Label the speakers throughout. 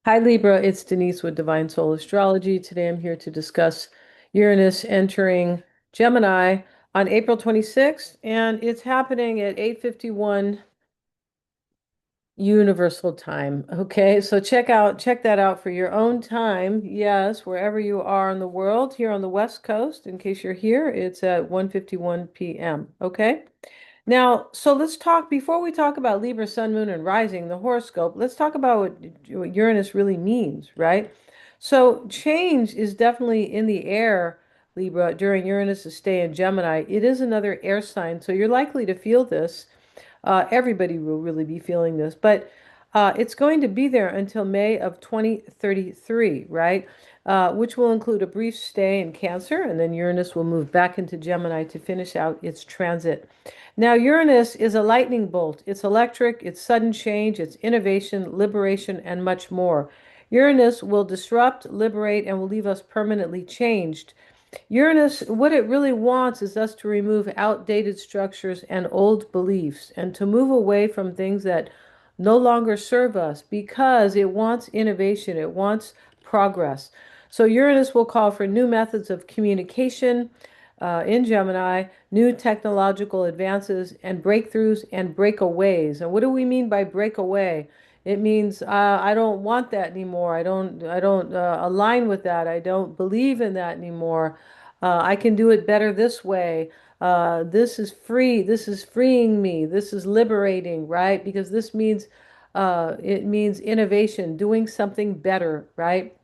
Speaker 1: Hi Libra, it's Denise with Divine Soul Astrology. Today I'm here to discuss Uranus entering Gemini on April 26th, and it's happening at 8:51 Universal Time. Okay, so check that out for your own time. Yes, wherever you are in the world, here on the West Coast, in case you're here, it's at 1:51 p.m. Okay? Now, so let's talk before we talk about Libra, Sun, Moon, and Rising, the horoscope. Let's talk about what Uranus really means, right? So, change is definitely in the air, Libra, during Uranus's stay in Gemini. It is another air sign, so you're likely to feel this. Everybody will really be feeling this, but it's going to be there until May of 2033, right? Which will include a brief stay in Cancer, and then Uranus will move back into Gemini to finish out its transit. Now, Uranus is a lightning bolt. It's electric, it's sudden change, it's innovation, liberation, and much more. Uranus will disrupt, liberate, and will leave us permanently changed. Uranus, what it really wants is us to remove outdated structures and old beliefs and to move away from things that no longer serve us because it wants innovation, it wants progress. So Uranus will call for new methods of communication in Gemini, new technological advances and breakthroughs and breakaways. And what do we mean by breakaway? It means I don't want that anymore. I don't align with that. I don't believe in that anymore. I can do it better this way. This is free. This is freeing me. This is liberating, right? Because this means it means innovation, doing something better, right?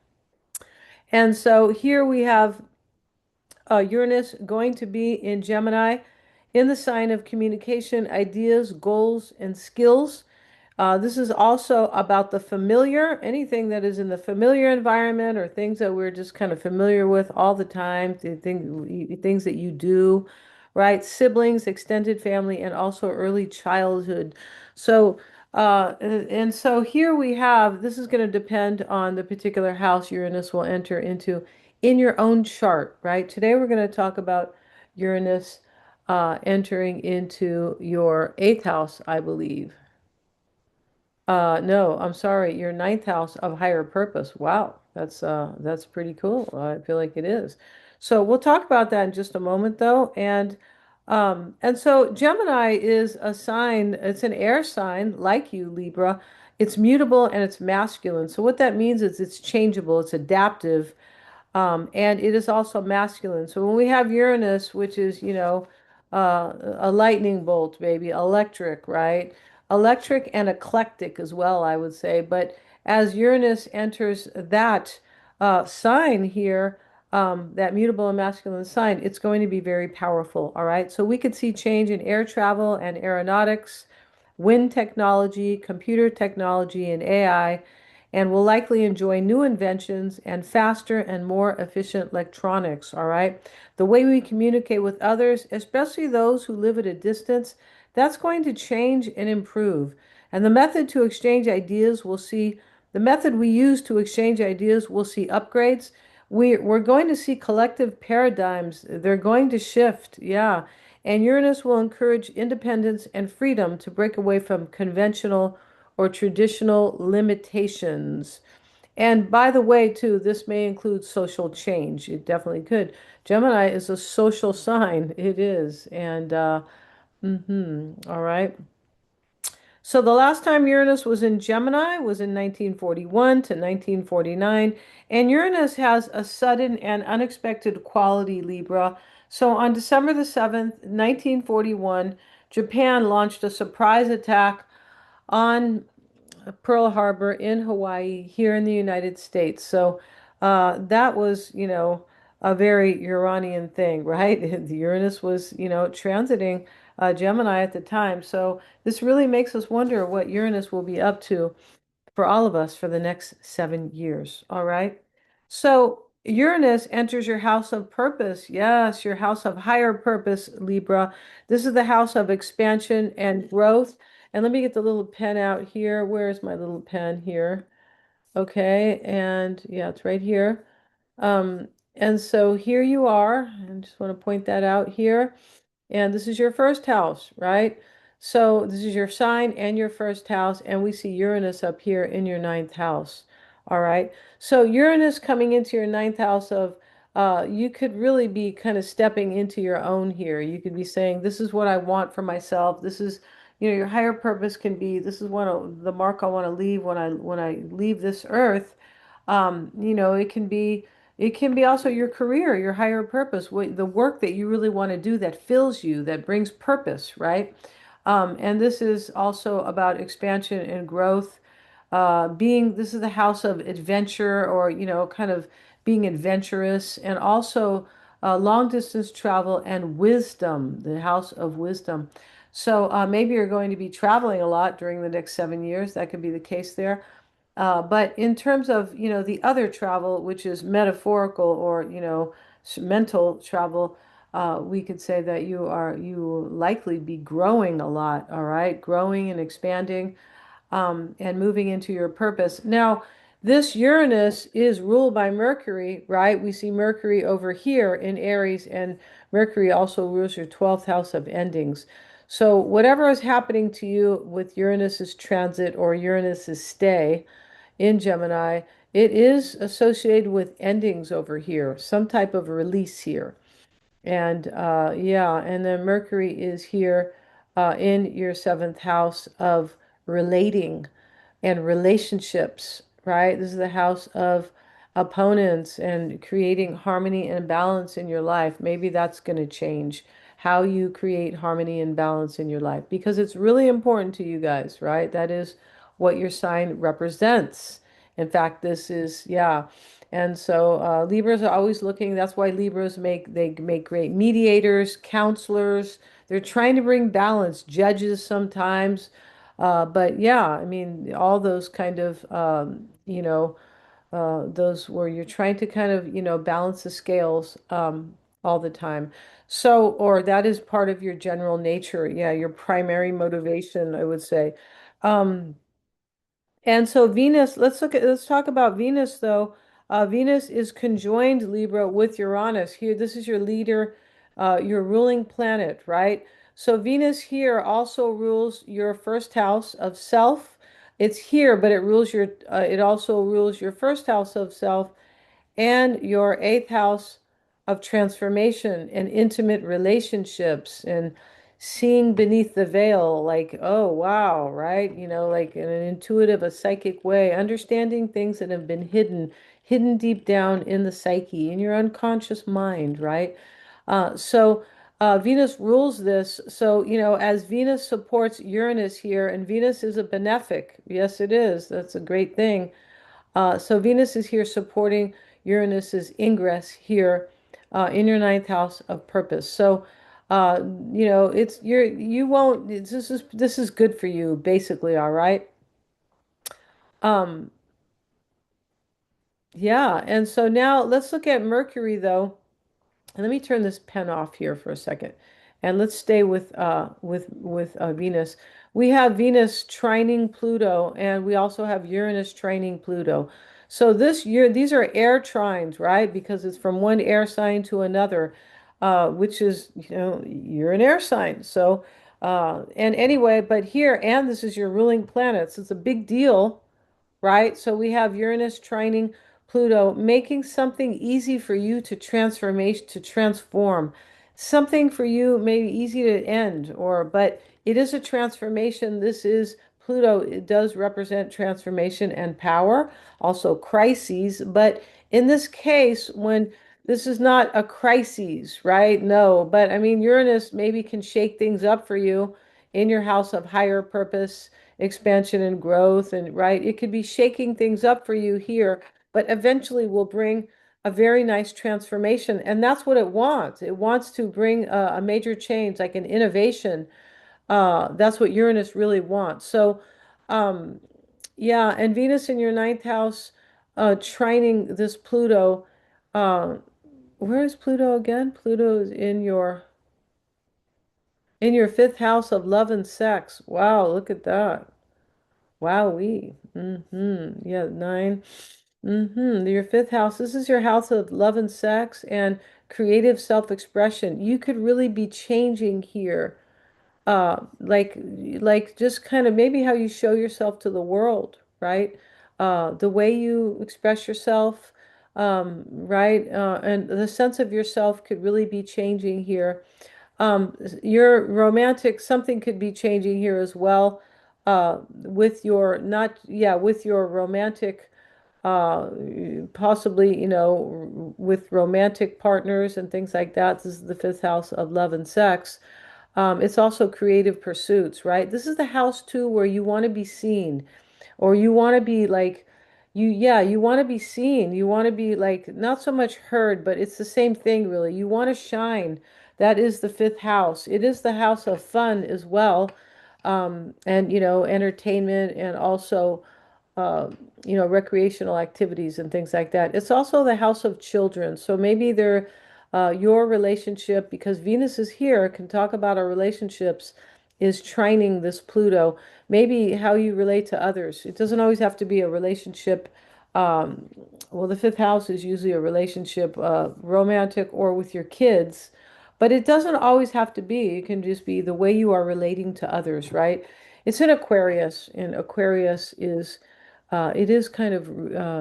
Speaker 1: And so here we have Uranus going to be in Gemini in the sign of communication, ideas, goals, and skills. This is also about the familiar, anything that is in the familiar environment or things that we're just kind of familiar with all the time, things that you do, right? Siblings, extended family, and also early childhood. So, and so here we have, this is going to depend on the particular house Uranus will enter into in your own chart, right? Today we're going to talk about Uranus entering into your eighth house, I believe. No, I'm sorry, your ninth house of higher purpose. Wow, that's pretty cool. I feel like it is. So we'll talk about that in just a moment though. And so Gemini is a sign, it's an air sign like you, Libra. It's mutable and it's masculine. So what that means is it's changeable, it's adaptive, and it is also masculine. So when we have Uranus, which is, a lightning bolt, baby, electric, right? Electric and eclectic as well, I would say. But as Uranus enters that sign here, that mutable and masculine sign, it's going to be very powerful. All right. So we could see change in air travel and aeronautics, wind technology, computer technology, and AI, and will likely enjoy new inventions and faster and more efficient electronics. All right. The way we communicate with others, especially those who live at a distance, that's going to change and improve. And the method to exchange ideas, we'll see, the method we use to exchange ideas, we'll see upgrades. We're going to see collective paradigms. They're going to shift. Yeah. And Uranus will encourage independence and freedom to break away from conventional or traditional limitations. And by the way, too, this may include social change. It definitely could. Gemini is a social sign. It is. And all right. So the last time Uranus was in Gemini was in 1941 to 1949, and Uranus has a sudden and unexpected quality, Libra. So on December the 7th, 1941, Japan launched a surprise attack on Pearl Harbor in Hawaii here in the United States. So that was, a very Uranian thing, right? The Uranus was, transiting Gemini at the time. So this really makes us wonder what Uranus will be up to for all of us for the next 7 years. All right. So Uranus enters your house of purpose. Yes, your house of higher purpose, Libra. This is the house of expansion and growth. And let me get the little pen out here. Where's my little pen here? Okay. And yeah, it's right here. And so here you are. I just want to point that out here. And this is your first house, right? So this is your sign and your first house, and we see Uranus up here in your ninth house. All right. So Uranus coming into your ninth house of, you could really be kind of stepping into your own here. You could be saying, this is what I want for myself. This is, your higher purpose can be, this is the mark I want to leave when I leave this earth. It can be also your career, your higher purpose, the work that you really want to do that fills you, that brings purpose, right? And this is also about expansion and growth. This is the house of adventure, or, kind of being adventurous, and also long distance travel and wisdom, the house of wisdom. So maybe you're going to be traveling a lot during the next 7 years. That could be the case there. But in terms of, the other travel, which is metaphorical, or, mental travel, we could say that you will likely be growing a lot, all right? Growing and expanding, and moving into your purpose. Now, this Uranus is ruled by Mercury, right? We see Mercury over here in Aries, and Mercury also rules your 12th house of endings. So whatever is happening to you with Uranus's transit or Uranus's stay in Gemini, it is associated with endings over here, some type of release here. And yeah, and then Mercury is here in your seventh house of relating and relationships, right? This is the house of opponents and creating harmony and balance in your life. Maybe that's going to change how you create harmony and balance in your life, because it's really important to you guys, right? That is what your sign represents. In fact, this is, yeah. And so Libras are always looking. That's why they make great mediators, counselors. They're trying to bring balance, judges sometimes. But yeah, I mean, all those kind of, those where you're trying to kind of, balance the scales all the time. So, or that is part of your general nature. Yeah, your primary motivation, I would say. Um, and so Venus, let's talk about Venus though. Venus is conjoined Libra with Uranus. Here, this is your leader, your ruling planet, right? So Venus here also rules your first house of self. It's here, but it also rules your first house of self and your eighth house of transformation and intimate relationships and seeing beneath the veil, like, oh, wow, right? Like in an intuitive, a psychic way, understanding things that have been hidden deep down in the psyche, in your unconscious mind, right? Venus rules this. So, as Venus supports Uranus here, and Venus is a benefic. Yes, it is. That's a great thing. So Venus is here supporting Uranus's ingress here in your ninth house of purpose. So, uh, you won't. This is good for you, basically. All right. Um, yeah. And so now let's look at Mercury, though. And let me turn this pen off here for a second, and let's stay with Venus. We have Venus trining Pluto, and we also have Uranus trining Pluto. So this year, these are air trines, right? Because it's from one air sign to another, which is, you're an air sign. So, and anyway, but here, and this is your ruling planets. It's a big deal, right? So we have Uranus trining Pluto, making something easy for you to transform. Something for you maybe easy to end, but it is a transformation. This is Pluto. It does represent transformation and power, also crises. But in this case, when this is not a crisis, right? No, but I mean, Uranus maybe can shake things up for you in your house of higher purpose, expansion and growth, and right, it could be shaking things up for you here, but eventually will bring a very nice transformation. And that's what it wants. It wants to bring a major change, like an innovation. That's what Uranus really wants. So, um, yeah, and Venus in your ninth house, trining this Pluto. Uh, where is Pluto again? Pluto is in your fifth house of love and sex. Wow, look at that. Wowee. Mm-hmm. Yeah, nine. Mm-hmm. Your fifth house. This is your house of love and sex and creative self-expression. You could really be changing here. Like just kind of maybe how you show yourself to the world, right? the way you express yourself, right? And the sense of yourself could really be changing here. Your romantic, something could be changing here as well, with your not, yeah, with your romantic, uh, possibly, with romantic partners and things like that. This is the fifth house of love and sex. It's also creative pursuits, right? This is the house too where you want to be seen, or you want to be like, yeah, you want to be seen. You want to be like, not so much heard, but it's the same thing, really. You want to shine. That is the fifth house. It is the house of fun as well, and, entertainment, and also, uh, recreational activities and things like that. It's also the house of children. So maybe your relationship, because Venus is here, can talk about our relationships, is trining this Pluto. Maybe how you relate to others. It doesn't always have to be a relationship. Um, well, the fifth house is usually a relationship, romantic or with your kids, but it doesn't always have to be. It can just be the way you are relating to others, right? It's in Aquarius, and Aquarius is it is kind of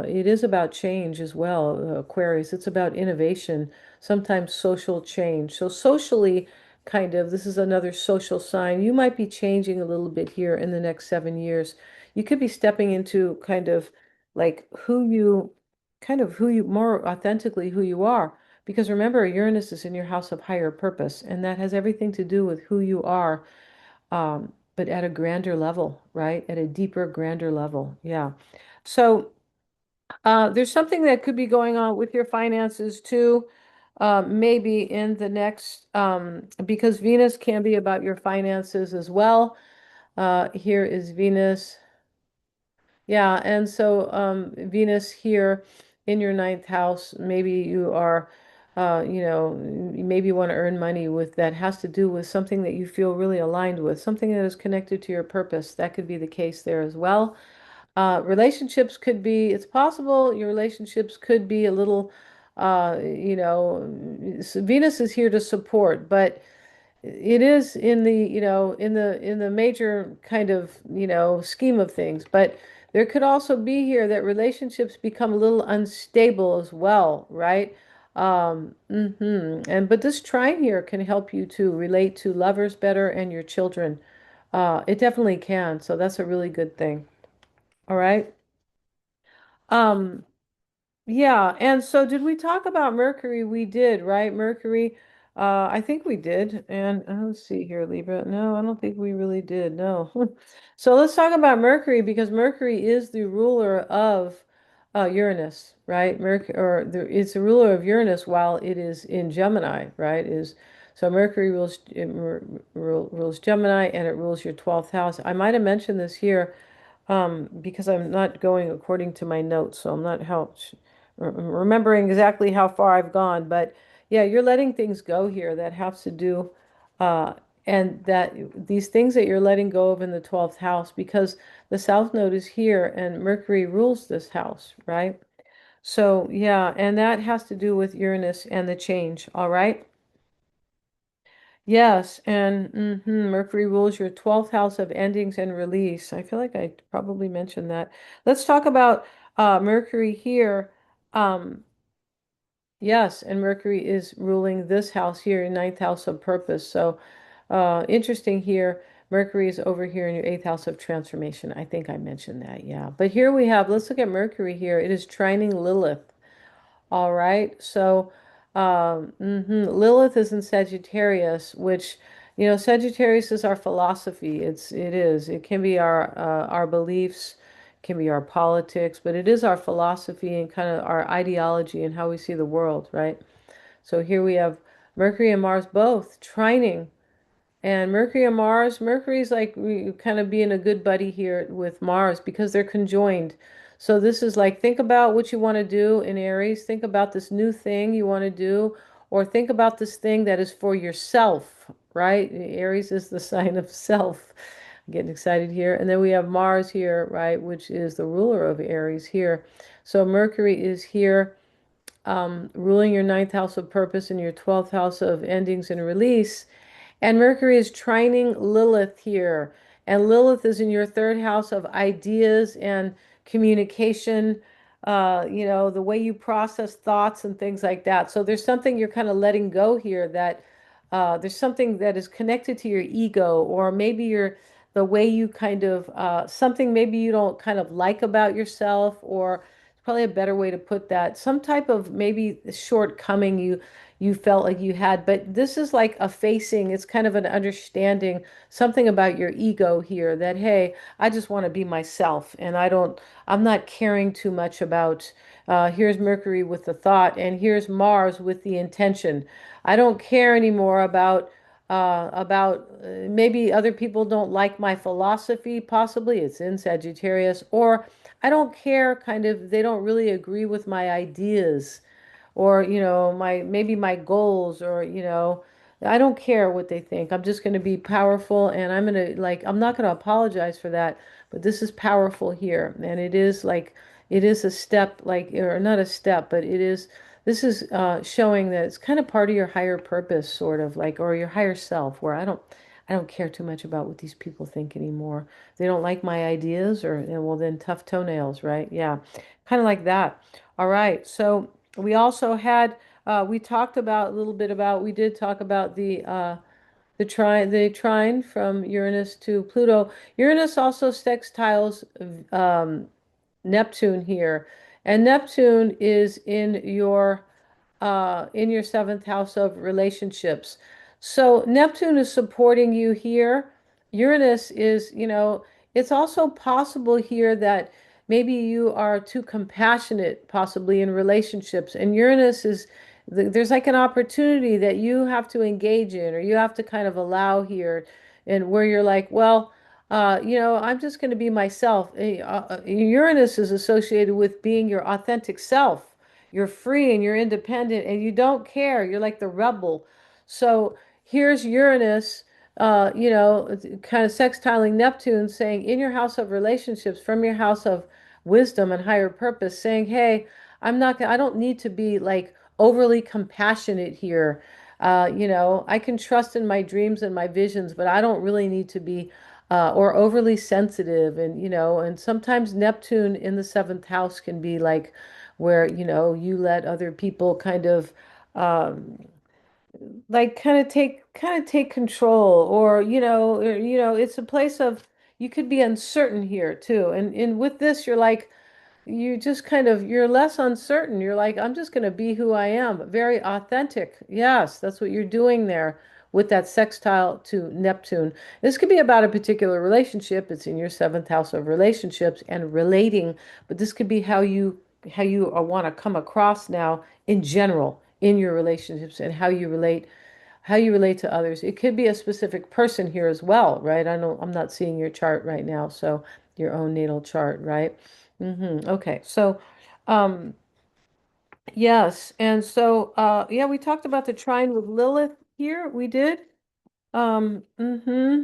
Speaker 1: it is about change as well, Aquarius. It's about innovation, sometimes social change. So socially, kind of, this is another social sign. You might be changing a little bit here in the next 7 years. You could be stepping into kind of like who you more authentically who you are. Because remember, Uranus is in your house of higher purpose, and that has everything to do with who you are, but at a grander level, right? At a deeper, grander level. Yeah. So there's something that could be going on with your finances too. Maybe in the next, because Venus can be about your finances as well. Here is Venus. Yeah, and so Venus here in your ninth house, maybe you are, maybe you want to earn money with that has to do with something that you feel really aligned with, something that is connected to your purpose. That could be the case there as well. Relationships could be, it's possible your relationships could be a little, Venus is here to support, but it is in the, in the major kind of, scheme of things. But there could also be here that relationships become a little unstable as well, right? And but this trine here can help you to relate to lovers better and your children. It definitely can. So that's a really good thing. All right. Um, yeah, and so did we talk about Mercury? We did, right? Mercury, I think we did. And let's see here, Libra. No, I don't think we really did. No. So let's talk about Mercury, because Mercury is the ruler of Uranus, right? It's the ruler of Uranus while it is in Gemini, right? Mercury rules Gemini, and it rules your 12th house. I might have mentioned this here, because I'm not going according to my notes, so I'm not remembering exactly how far I've gone. But yeah, you're letting things go here that have to do, uh, and that these things that you're letting go of in the 12th house, because the South Node is here and Mercury rules this house, right? So yeah, and that has to do with Uranus and the change, all right? Yes, and Mercury rules your 12th house of endings and release. I feel like I probably mentioned that. Let's talk about Mercury here. Um, yes, and Mercury is ruling this house here in ninth house of purpose. So interesting here. Mercury is over here in your eighth house of transformation. I think I mentioned that, yeah. But here we have, let's look at Mercury here. It is trining Lilith. All right. So, Lilith is in Sagittarius, which, Sagittarius is our philosophy. It can be our beliefs, can be our politics, but it is our philosophy and kind of our ideology and how we see the world, right? So here we have Mercury and Mars both trining. And Mercury and Mars, Mercury's like we kind of being a good buddy here with Mars because they're conjoined. So this is like, think about what you want to do in Aries. Think about this new thing you want to do, or think about this thing that is for yourself, right? Aries is the sign of self. I'm getting excited here. And then we have Mars here, right, which is the ruler of Aries here. So Mercury is here, ruling your ninth house of purpose and your 12th house of endings and release. And Mercury is trining Lilith here. and Lilith is in your third house of ideas and communication, the way you process thoughts and things like that. So there's something you're kind of letting go here that there's something that is connected to your ego, or maybe the way you kind of something maybe you don't kind of like about yourself, or probably a better way to put that, some type of maybe shortcoming you felt like you had. But this is like a facing, it's kind of an understanding something about your ego here, that hey, I just want to be myself, and I'm not caring too much about here's Mercury with the thought, and here's Mars with the intention. I don't care anymore about maybe other people don't like my philosophy, possibly it's in Sagittarius, or I don't care, kind of, they don't really agree with my ideas, or my maybe my goals, or I don't care what they think. I'm just going to be powerful, and I'm going to, like, I'm not going to apologize for that, but this is powerful here, and it is like it is a step, like, or not a step, but it is, this is showing that it's kind of part of your higher purpose, sort of like, or your higher self, where I don't care too much about what these people think anymore. They don't like my ideas, or well, then tough toenails, right? Yeah, kind of like that. All right, so we also had we talked about a little bit about, we did talk about the trine from Uranus to Pluto. Uranus also sextiles um, Neptune here, and Neptune is in your seventh house of relationships. So Neptune is supporting you here. Uranus is, it's also possible here that maybe you are too compassionate, possibly in relationships. And Uranus is, there's like an opportunity that you have to engage in, or you have to kind of allow here, and where you're like, well, I'm just going to be myself. Uranus is associated with being your authentic self. You're free and you're independent and you don't care. You're like the rebel. So here's Uranus, kind of sextiling Neptune, saying in your house of relationships, from your house of wisdom and higher purpose, saying, hey, I don't need to be like overly compassionate here. I can trust in my dreams and my visions, but I don't really need to be or overly sensitive. And sometimes Neptune in the seventh house can be like where, you let other people kind of um, like kind of take control, or it's a place of, you could be uncertain here too. And with this, you're like, you just kind of, you're less uncertain. You're like, I'm just going to be who I am. Very authentic. Yes, that's what you're doing there with that sextile to Neptune. This could be about a particular relationship. It's in your seventh house of relationships and relating, but this could be how you want to come across now in general in your relationships, and how you relate to others. It could be a specific person here as well, right? I'm not seeing your chart right now, so your own natal chart, right? Okay, so um yes, and so yeah, we talked about the trine with Lilith here. We did. Mm-hmm.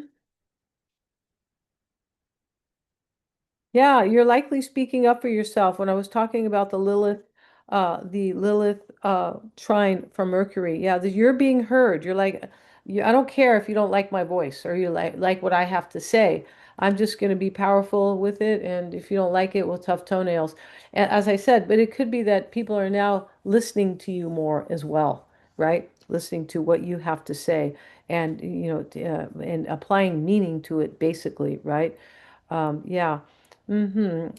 Speaker 1: Yeah, you're likely speaking up for yourself. When I was talking about the Lilith trine from Mercury, yeah, you're being heard. You're like, I don't care if you don't like my voice, or you like what I have to say. I'm just going to be powerful with it, and if you don't like it, well, tough toenails. As I said, but it could be that people are now listening to you more as well, right? Listening to what you have to say, and and applying meaning to it, basically, right? Yeah.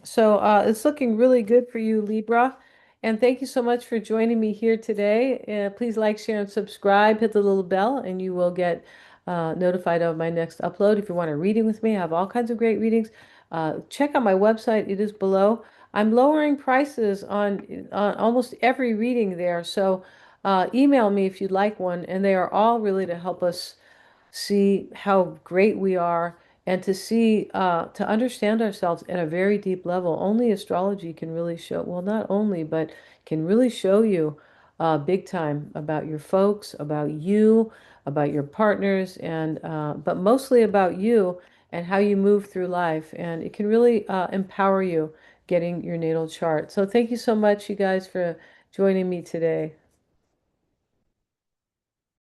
Speaker 1: So it's looking really good for you, Libra. And thank you so much for joining me here today. Please like, share, and subscribe. Hit the little bell, and you will get notified of my next upload. If you want a reading with me, I have all kinds of great readings. Check out my website. It is below. I'm lowering prices on almost every reading there. So email me if you'd like one. And they are all really to help us see how great we are, and to understand ourselves at a very deep level. Only astrology can really show, well, not only, but can really show you big time about your folks, about you, about your partners, and but mostly about you and how you move through life. And it can really empower you getting your natal chart. So thank you so much, you guys, for joining me today.